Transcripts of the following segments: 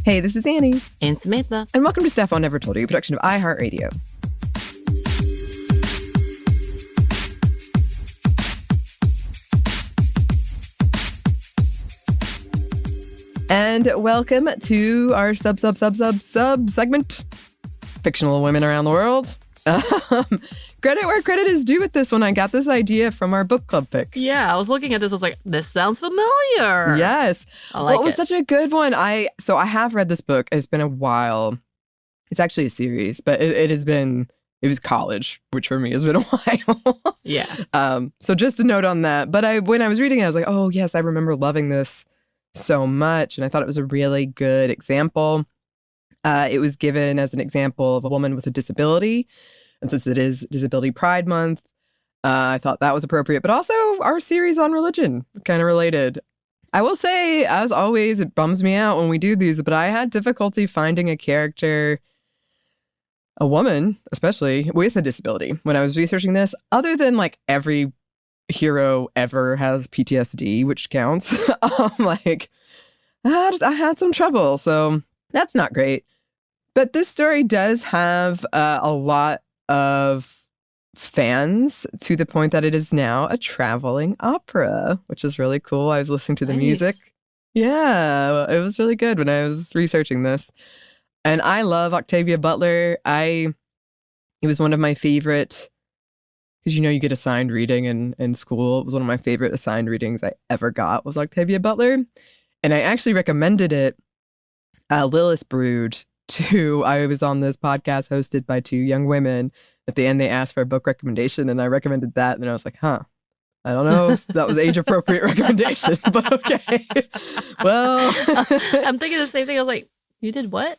Hey, this is Anney. And Samantha. And welcome to Stuff I Never Told You, a production of iHeartRadio. And welcome to our sub segment, Fictional Women Around the World. Credit where credit is due with this one. I got this idea from our book club pick. Yeah, I was looking at this. I was like, this sounds familiar. Yes. I like it was such a good one. I have read this book. It's been a while. It's actually a series, but it was college, which for me has been a while. Yeah. So just a note on that. But when I was reading it, I was like, oh, yes, I remember loving this so much. And I thought it was a really good example. It was given as an example of a woman with a disability. And since it is Disability Pride Month, I thought that was appropriate. But also our series on religion, kind of related. I will say, as always, it bums me out when we do these, but I had difficulty finding a character, a woman, especially, with a disability when I was researching this, other than like every hero ever has PTSD, which counts. I had some trouble, so that's not great. But this story does have a lot of fans to the point that it is now a traveling opera, which is really cool. I was listening to the music. Yeah, it was really good when I was researching this. And I love Octavia Butler. It was one of my favorite, because you get assigned reading in school. It was one of my favorite assigned readings I ever got was Octavia Butler. And I actually recommended it, Lilith Brood, I was on this podcast hosted by two young women. At the end, they asked for a book recommendation, and I recommended that. And I was like, I don't know if that was age-appropriate recommendation, but okay. Well. I'm thinking the same thing. I was like, you did what?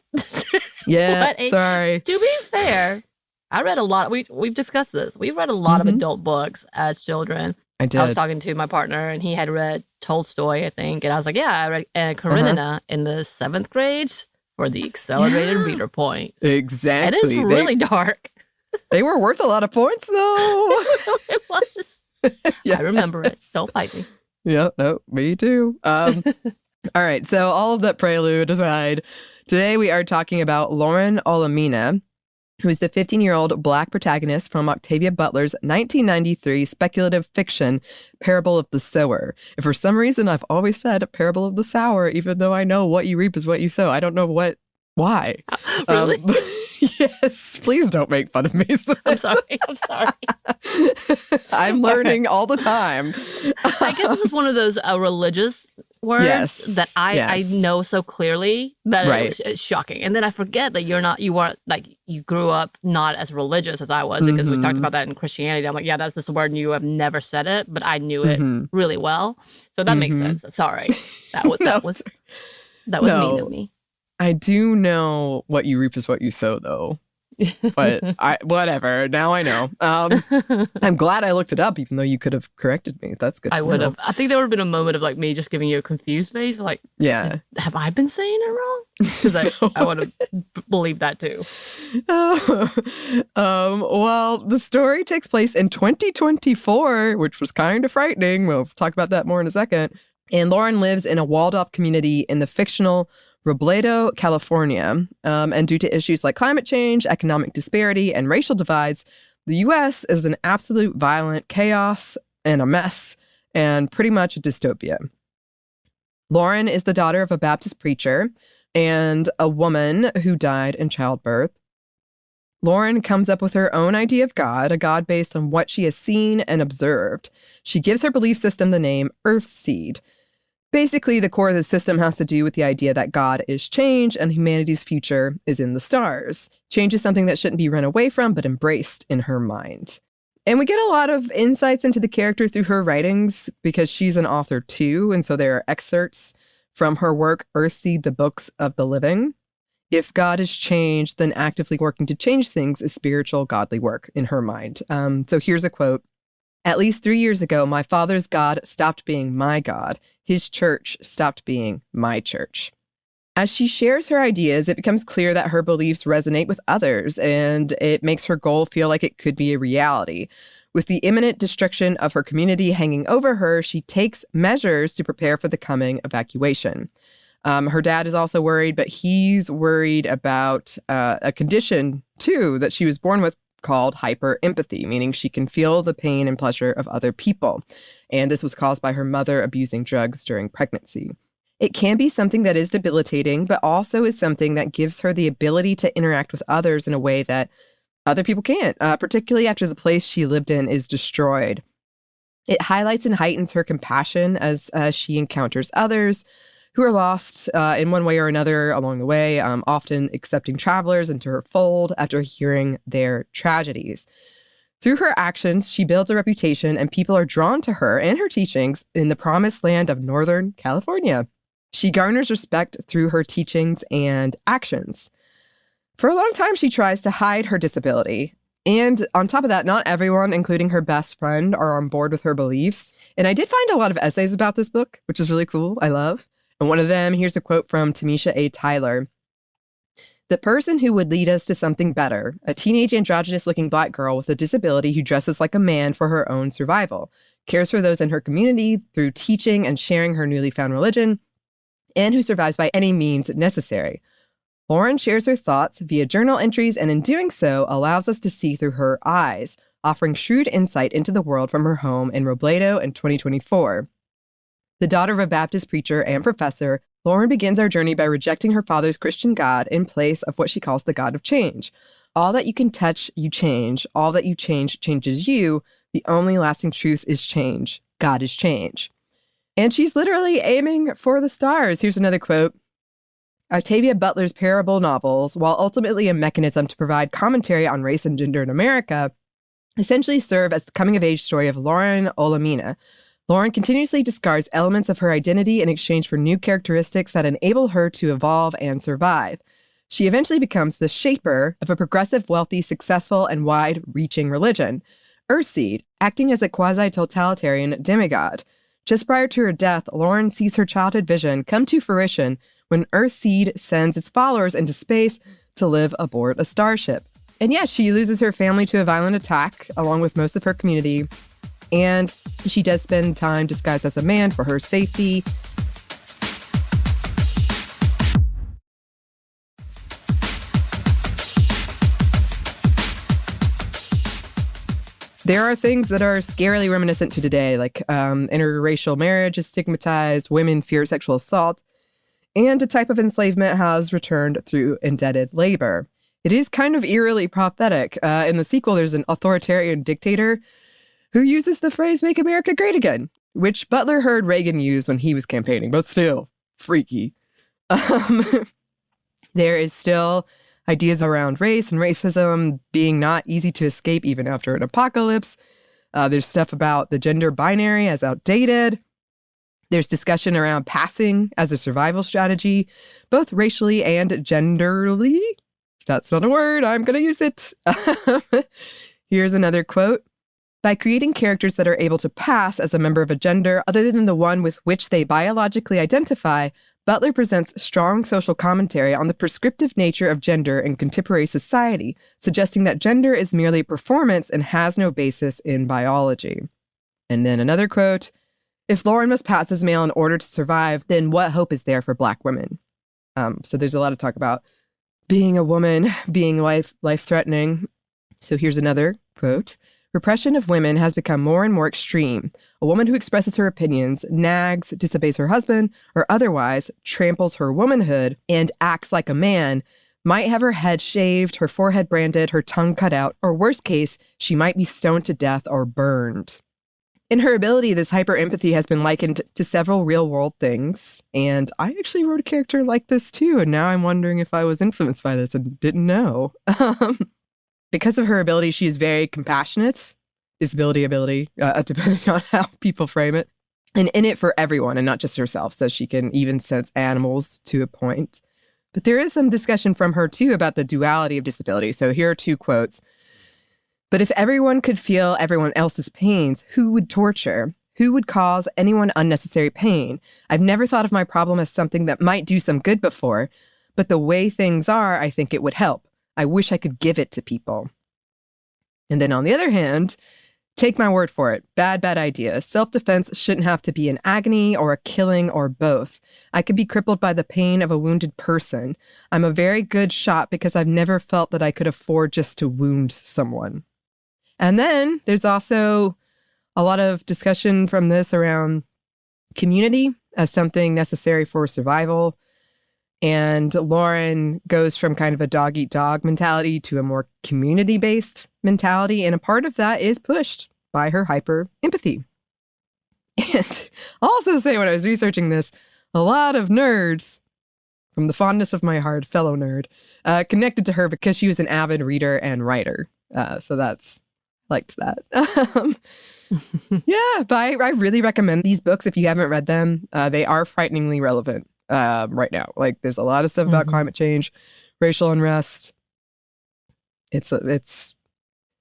Yeah, sorry. To be fair, I read a lot. We've discussed this. We read a lot of adult books as children. I did. I was talking to my partner, and he had read Tolstoy, I think. And I was like, yeah, I read Karenina in the 7th grade. For the accelerated reader points. Exactly. It is really dark. They were worth a lot of points, though. It was. Yes. I remember it. Don't fight me. Yeah, no, me too. All right, so all of that prelude aside, today we are talking about Lauren Olamina, who is the 15-year-old Black protagonist from Octavia Butler's 1993 speculative fiction, Parable of the Sower. And for some reason, I've always said Parable of the Sower, even though I know what you reap is what you sow. I don't know why. Really? Yes, please don't make fun of me. I'm sorry. I'm learning all the time. I guess this is one of those religious words that I know so clearly that it's shocking. And then I forget that you weren't like, you grew up not as religious as I was, because we talked about that in Christianity. I'm like, yeah, that's this word and you have never said it, but I knew it really well. So that makes sense. Sorry. That was mean of me. I do know what you reap is what you sow, though. But whatever. Now I know. I'm glad I looked it up, even though you could have corrected me. That's good. I would have. I think there would have been a moment of like me just giving you a confused face, like, yeah, have I been saying it wrong? Because I would have believed that too. Well, the story takes place in 2024, which was kind of frightening. We'll talk about that more in a second. And Lauren lives in a walled-off community in the fictional Robledo, California. And due to issues like climate change, economic disparity, and racial divides, the U.S. is an absolute violent chaos and a mess, and pretty much a dystopia. Lauren is the daughter of a Baptist preacher and a woman who died in childbirth. Lauren comes up with her own idea of God, a God based on what she has seen and observed. She gives her belief system the name Earthseed. Basically, the core of the system has to do with the idea that God is change and humanity's future is in the stars. Change is something that shouldn't be run away from, but embraced in her mind. And we get a lot of insights into the character through her writings because she's an author too, and so there are excerpts from her work, Earthseed, the Books of the Living. If God is changed, then actively working to change things is spiritual, godly work in her mind. So here's a quote. At least 3 years ago, my father's God stopped being my God. His church stopped being my church. As she shares her ideas, it becomes clear that her beliefs resonate with others, and it makes her goal feel like it could be a reality. With the imminent destruction of her community hanging over her, she takes measures to prepare for the coming evacuation. Her dad is also worried, but he's worried about a condition, too, that she was born with called hyperempathy, meaning she can feel the pain and pleasure of other people. And this was caused by her mother abusing drugs during pregnancy. It can be something that is debilitating, but also is something that gives her the ability to interact with others in a way that other people can't, particularly after the place she lived in is destroyed. It highlights and heightens her compassion as she encounters others who are lost in one way or another along the way, often accepting travelers into her fold after hearing their tragedies. Through her actions, she builds a reputation, and people are drawn to her and her teachings in the promised land of Northern California. She garners respect through her teachings and actions. For a long time, she tries to hide her disability. And on top of that, not everyone, including her best friend, are on board with her beliefs. And I did find a lot of essays about this book, which is really cool. I love. And one of them, here's a quote from Tamisha A. Tyler. "The person who would lead us to something better, a teenage androgynous-looking Black girl with a disability who dresses like a man for her own survival, cares for those in her community through teaching and sharing her newly found religion, and who survives by any means necessary. Lauren shares her thoughts via journal entries, and in doing so, allows us to see through her eyes, offering shrewd insight into the world from her home in Robledo in 2024. The daughter of a Baptist preacher and professor, Lauren begins our journey by rejecting her father's Christian God in place of what she calls the God of change. All that you can touch, you change. All that you change, changes you. The only lasting truth is change. God is change." And she's literally aiming for the stars. Here's another quote. "Octavia Butler's parable novels, while ultimately a mechanism to provide commentary on race and gender in America, essentially serve as the coming-of-age story of Lauren Olamina. Lauren continuously discards elements of her identity in exchange for new characteristics that enable her to evolve and survive. She eventually becomes the shaper of a progressive, wealthy, successful, and wide-reaching religion, Earthseed, acting as a quasi-totalitarian demigod. Just prior to her death, Lauren sees her childhood vision come to fruition when Earthseed sends its followers into space to live aboard a starship. And yes, she loses her family to a violent attack, along with most of her community. And she does spend time disguised as a man for her safety. There are things that are scarily reminiscent to today, like interracial marriage is stigmatized, women fear sexual assault, and a type of enslavement has returned through indebted labor. It is kind of eerily prophetic. In the sequel, there's an authoritarian dictator who uses the phrase, "Make America Great Again," which Butler heard Reagan use when he was campaigning, but still, freaky. There is still ideas around race and racism being not easy to escape even after an apocalypse. There's stuff about the gender binary as outdated. There's discussion around passing as a survival strategy, both racially and genderly. That's not a word. I'm going to use it. Here's another quote. "By creating characters that are able to pass as a member of a gender other than the one with which they biologically identify, Butler presents strong social commentary on the prescriptive nature of gender in contemporary society, suggesting that gender is merely performance and has no basis in biology." And then another quote, "If Lauren must pass as male in order to survive, then what hope is there for Black women?" So there's a lot of talk about being a woman, being life-threatening. So here's another quote. "Repression of women has become more and more extreme. A woman who expresses her opinions, nags, disobeys her husband, or otherwise tramples her womanhood and acts like a man might have her head shaved, her forehead branded, her tongue cut out, or worst case, she might be stoned to death or burned." In her ability, this hyper-empathy has been likened to several real-world things. And I actually wrote a character like this too, and now I'm wondering if I was influenced by this and didn't know. Because of her ability, she is very compassionate, depending on how people frame it, and in it for everyone and not just herself, so she can even sense animals to a point. But there is some discussion from her, too, about the duality of disability. So here are two quotes. "But if everyone could feel everyone else's pains, who would torture? Who would cause anyone unnecessary pain? I've never thought of my problem as something that might do some good before, but the way things are, I think it would help. I wish I could give it to people." And then on the other hand, Take my word for it. Bad idea. Self-defense shouldn't have to be an agony or a killing or both. I could be crippled by the pain of a wounded person. I'm a very good shot because I've never felt that I could afford just to wound someone. And then there's also a lot of discussion from this around community as something necessary for survival. And Lauren goes from kind of a dog-eat-dog mentality to a more community-based mentality. And a part of that is pushed by her hyper-empathy. And I'll also say when I was researching this, a lot of nerds, from the fondness of my heart, fellow nerd, connected to her because she was an avid reader and writer. So liked that. Yeah, but I really recommend these books if you haven't read them. They are frighteningly relevant. Right now. Like, there's a lot of stuff about climate change, racial unrest. It's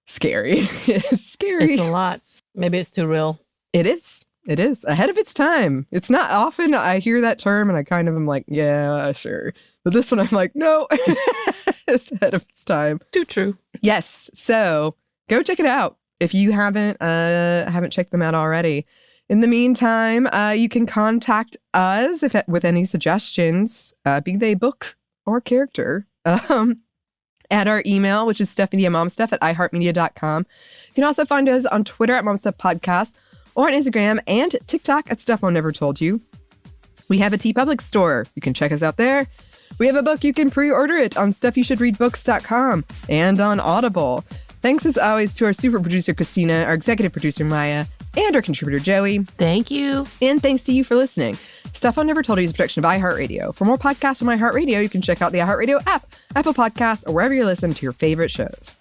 scary. It's scary. It's a lot. Maybe it's too real. It is. Ahead of its time. It's not often I hear that term and I kind of am like, yeah, sure. But this one I'm like, no, it's ahead of its time. Too true. Yes. So go check it out if you haven't checked them out already. In the meantime, you can contact us with any suggestions, be they book or character, at our email, which is stuffmediamomstuff@iheartmedia.com. You can also find us on Twitter at momstuffpodcast or on Instagram and TikTok at Stuff Mom Never Told You. We have a TeePublic store. You can check us out there. We have a book. You can pre-order it on stuffyoushouldreadbooks.com and on Audible. Thanks as always to our super producer, Christina, our executive producer, Maya, and our contributor, Joey. Thank you. And thanks to you for listening. Stuff I Never Told You is a production of iHeartRadio. For more podcasts from iHeartRadio, you can check out the iHeartRadio app, Apple Podcasts, or wherever you listen to your favorite shows.